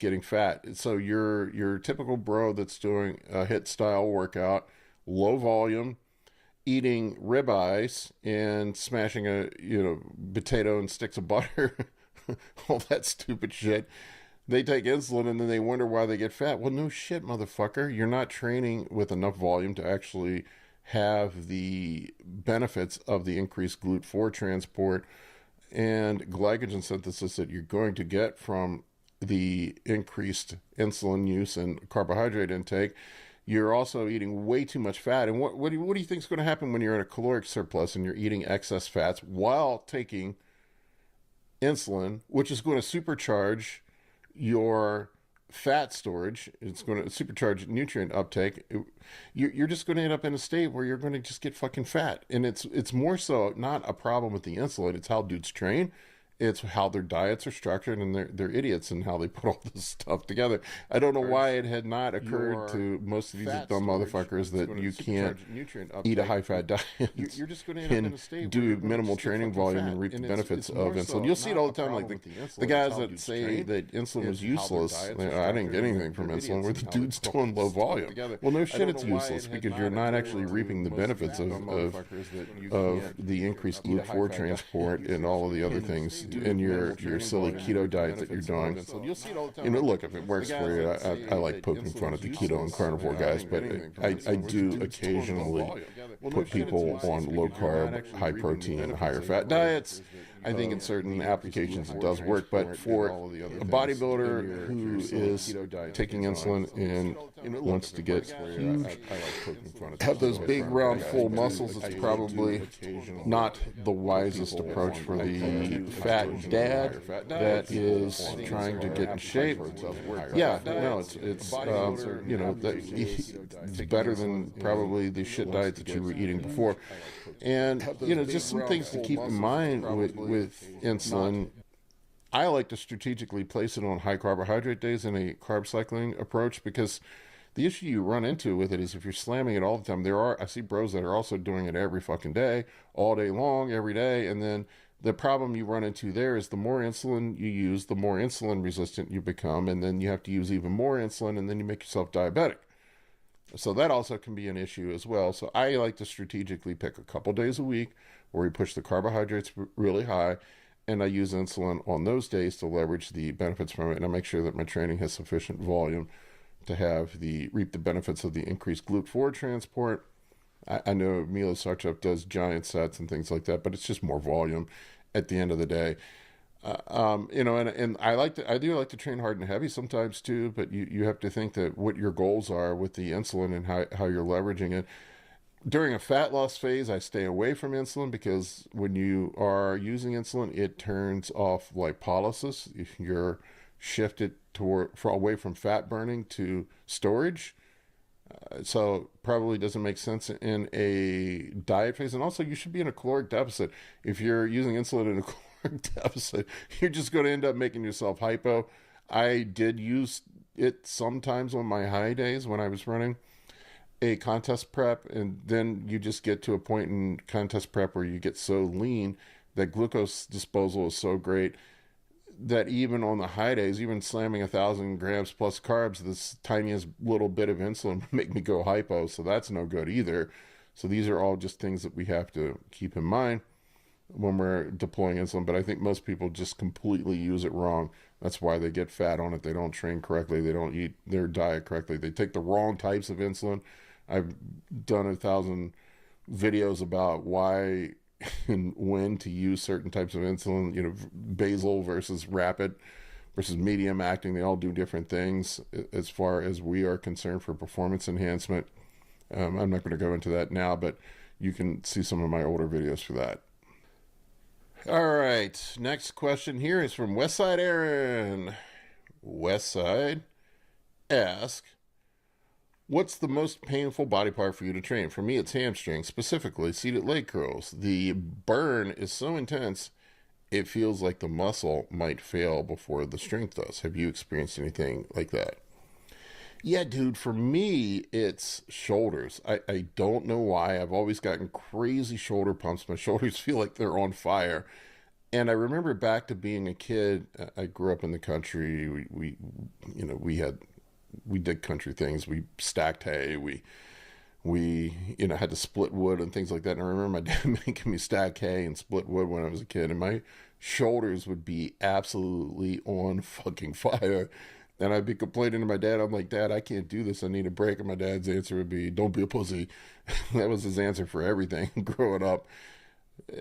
getting fat. So your typical bro that's doing a hit style workout, low volume, eating ribeyes and smashing a potato and sticks of butter, all that stupid shit. They take insulin and then they wonder why they get fat. Well, no shit, motherfucker. You're not training with enough volume to actually have the benefits of the increased GLUT4 transport and glycogen synthesis that you're going to get from the increased insulin use and carbohydrate intake. You're also eating way too much fat. And what do you think is going to happen when you're in a caloric surplus and you're eating excess fats while taking insulin, which is going to supercharge your fat storage? It's going to supercharge nutrient uptake. You're just going to end up in a state where you're going to just get fucking fat. And it's more so not a problem with the insulin. It's how dudes train. It's how their diets are structured, and they're idiots in how they put all this stuff together. I don't know why it had not occurred to most of these dumb motherfuckers that you can't eat a high-fat diet You're just going to end up in a state and do where minimal training volume and reap the benefits of insulin. You'll see it all the time. Like the guys that say that insulin was useless, I didn't get anything from insulin, where the dude's doing low volume. Well, no shit, it's useless because you're not actually reaping the benefits of the increased GLUT4 transport and all of the other things in your silly keto diet that you're doing. Look, if it works for you, I like poking fun at the keto and carnivore guys, but I do occasionally put people on low carb, high protein, higher fat diets. I think in certain applications it does work, but for a bodybuilder who is taking insulin and wants to get huge, have those big round full muscles, it's probably not the wisest approach for the fat dad that is trying to get in shape. Yeah, no, it's better than probably the shit diet that you were eating before. And just some things to keep in mind with insulin. I like to strategically place it on high carbohydrate days in a carb cycling approach, because the issue you run into with it is if you're slamming it all the time, I see bros that are also doing it every fucking day, all day long, every day, and then the problem you run into there is the more insulin you use, the more insulin resistant you become, and then you have to use even more insulin, and then you make yourself diabetic. So that also can be an issue as well. So I like to strategically pick a couple days a week where we push the carbohydrates really high, and I use insulin on those days to leverage the benefits from it, and I make sure that my training has sufficient volume to reap the benefits of the increased GLUT4 transport. I know Milo Sarchuk does giant sets and things like that, but it's just more volume at the end of the day. And I do like to train hard and heavy sometimes too, but you have to think that what your goals are with the insulin and how you're leveraging it. During a fat loss phase, I stay away from insulin, because when you are using insulin, it turns off lipolysis. If you're shifted away from fat burning to storage. So probably doesn't make sense in a diet phase. And also, you should be in a caloric deficit. If you're using insulin in a caloric deficit, you're just going to end up making yourself hypo. I did use it sometimes on my high days when I was running a contest prep, and then you just get to a point in contest prep where you get so lean that glucose disposal is so great that even on the high days, even slamming 1,000 grams plus carbs, this tiniest little bit of insulin would make me go hypo. So that's no good either. So these are all just things that we have to keep in mind when we're deploying insulin. But I think most people just completely use it wrong. That's why they get fat on it. They don't train correctly. They don't eat their diet correctly. They take the wrong types of insulin. I've done 1,000 videos about why and when to use certain types of insulin, basal versus rapid versus medium acting. They all do different things as far as we are concerned for performance enhancement. I'm not going to go into that now, but you can see some of my older videos for that. All right, next question here is from Westside Aaron. Westside asks, what's the most painful body part for you to train? For me, it's hamstring, specifically seated leg curls. The burn is so intense, it feels like the muscle might fail before the strength does. Have you experienced anything like that? Yeah, dude, for me, it's shoulders. I don't know why. I've always gotten crazy shoulder pumps. My shoulders feel like they're on fire. And I remember back to being a kid. I grew up in the country. You know, we did country things. We stacked hay. We you know, had to split wood and things like that. And I remember my dad making me stack hay and split wood when I was a kid, and my shoulders would be absolutely on fucking fire. And I'd be complaining to my dad. I'm like, Dad, I can't do this. I need a break. And my dad's answer would be, "Don't be a pussy." That was his answer for everything growing up.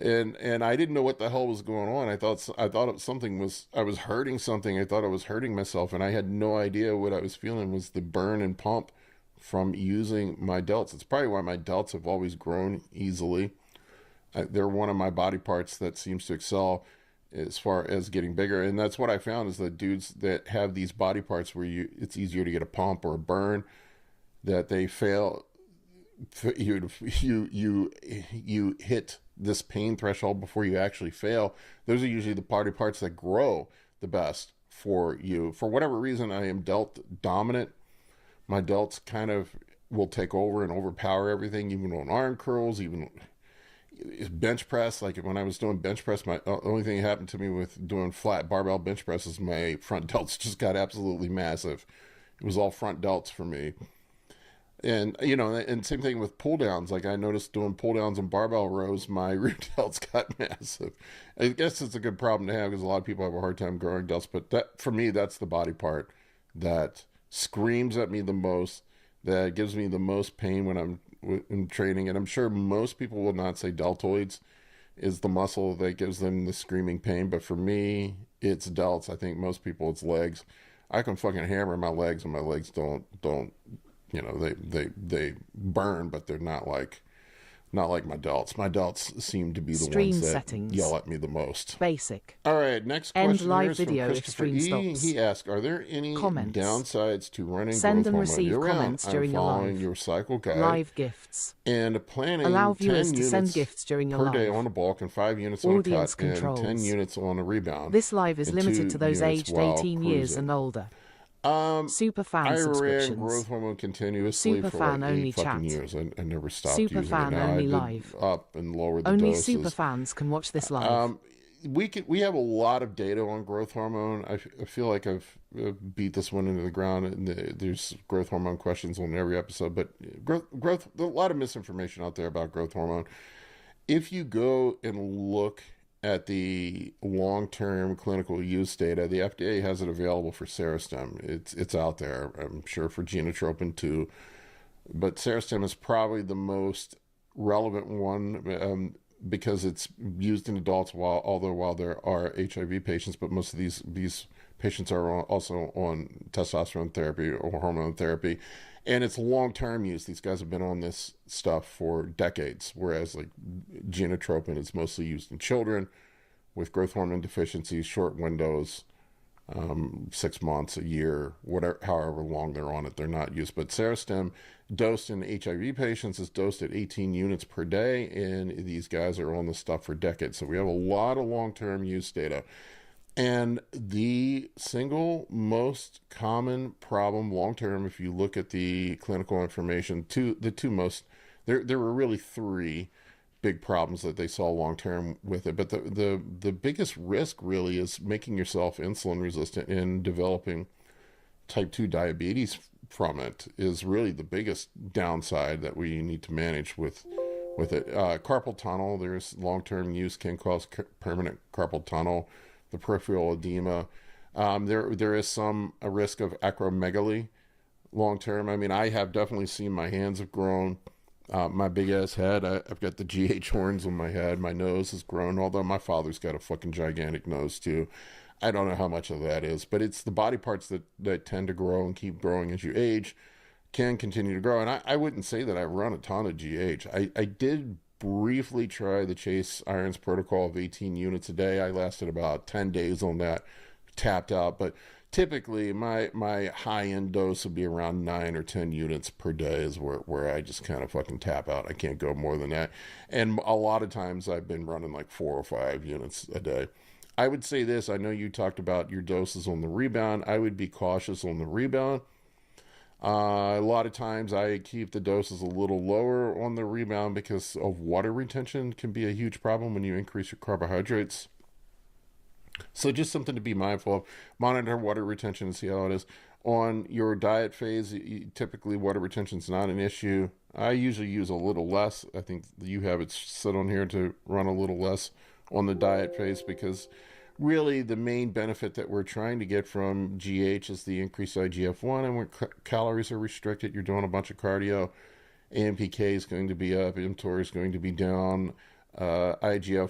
And I didn't know what the hell was going on. I thought something was, I was hurting something. I thought I was hurting myself, and I had no idea what I was feeling was the burn and pump from using my delts. It's probably why my delts have always grown easily. They're one of my body parts that seems to excel as far as getting bigger, and that's what I found is that dudes that have these body parts where it's easier to get a pump or a burn, that they fail. You hit this pain threshold before you actually fail. Those are usually the body parts that grow the best for you. For whatever reason, I am delt dominant. My delts kind of will take over and overpower everything, even on arm curls, even bench press. Like when I was doing bench press, my only thing that happened to me with doing flat barbell bench press is my front delts just got absolutely massive. It was all front delts for me. And, you know, and same thing with pull downs. Like I noticed doing pull downs and barbell rows, my rear delts got massive. I guess it's a good problem to have because a lot of people have a hard time growing delts. But that, for me, that's the body part that screams at me the most, that gives me the most pain when I'm in training. And I'm sure most people will not say deltoids is the muscle that gives them the screaming pain. But for me, it's delts. I think most people, it's legs. I can fucking hammer my legs and my legs don't you know, they burn, but they're not like my delts. My delts seem to be the Stream ones that settings. yell at me the most. Basic. All right, next End question live here is from video if Christopher stream E. stops. He asked, "Are there any Comments. downsides to running Send growth and hormone receive year-round? comments I'm during your following live. your cycle guide Live gifts. and planning Allow 10 viewers to units send gifts during your per day live. on a bulk and 5 units on a Audience cut and 10 controls. units on a rebound. This live is and limited 2 to those units aged while 18 years cruising. and older. Super fan I ran subscriptions. growth hormone continuously Super for fan like only 8 fucking chat. years. I never stopped Super using fan it. Now only I did live. up and lower the Only doses. super fans can watch this live. We have a lot of data on growth hormone. I feel like I've beat this one into the ground, and there's growth hormone questions on every episode. But growth, a lot of misinformation out there about growth hormone. If you go and look at the long-term clinical use data, the FDA has it available for Serostem. It's out there. I'm sure for genotropin too, but Serostem is probably the most relevant one. Because it's used in adults while there are HIV patients, but most of these patients are also on testosterone therapy or hormone therapy, and it's long-term use. These guys have been on this stuff for decades, whereas like genotropin is mostly used in children with growth hormone deficiencies, short windows, 6 months, a year, whatever, however long they're on it, they're not used. But Serostem, dosed in HIV patients, is dosed at 18 units per day, and these guys are on this stuff for decades. So we have a lot of long-term use data. And the single most common problem long-term, if you look at the clinical information, the two most, there were really 3 big problems that they saw long term with it. But the biggest risk really is making yourself insulin resistant and developing type 2 diabetes from it is really the biggest downside that we need to manage with it. Carpal tunnel, there's long-term use can cause permanent carpal tunnel, the peripheral edema. There is a risk of acromegaly long term. I mean, I have definitely seen my hands have grown. My big ass head, I've got the GH horns on my head. My nose has grown, although my father's got a fucking gigantic nose too. I don't know how much of that is, but it's the body parts that tend to grow and keep growing as you age can continue to grow. And I wouldn't say that I run a ton of GH. I did briefly try the Chase Irons protocol of 18 units a day. I lasted about 10 days on that, tapped out, but typically my high-end dose would be around 9 or 10 units per day is where I just kind of fucking tap out. I can't go more than that. And a lot of times I've been running like 4 or 5 units a day. I would say this, I know you talked about your doses on the rebound. I would be cautious on the rebound. A lot of times I keep the doses a little lower on the rebound because of water retention can be a huge problem when you increase your carbohydrates. So just something to be mindful of. Monitor water retention and see how it is. On your diet phase, typically water retention is not an issue. I usually use a little less. I think you have it set on here to run a little less on the diet phase, because really the main benefit that we're trying to get from GH is the increased IGF-1, and when calories are restricted, you're doing a bunch of cardio. AMPK is going to be up, mTOR is going to be down, IGF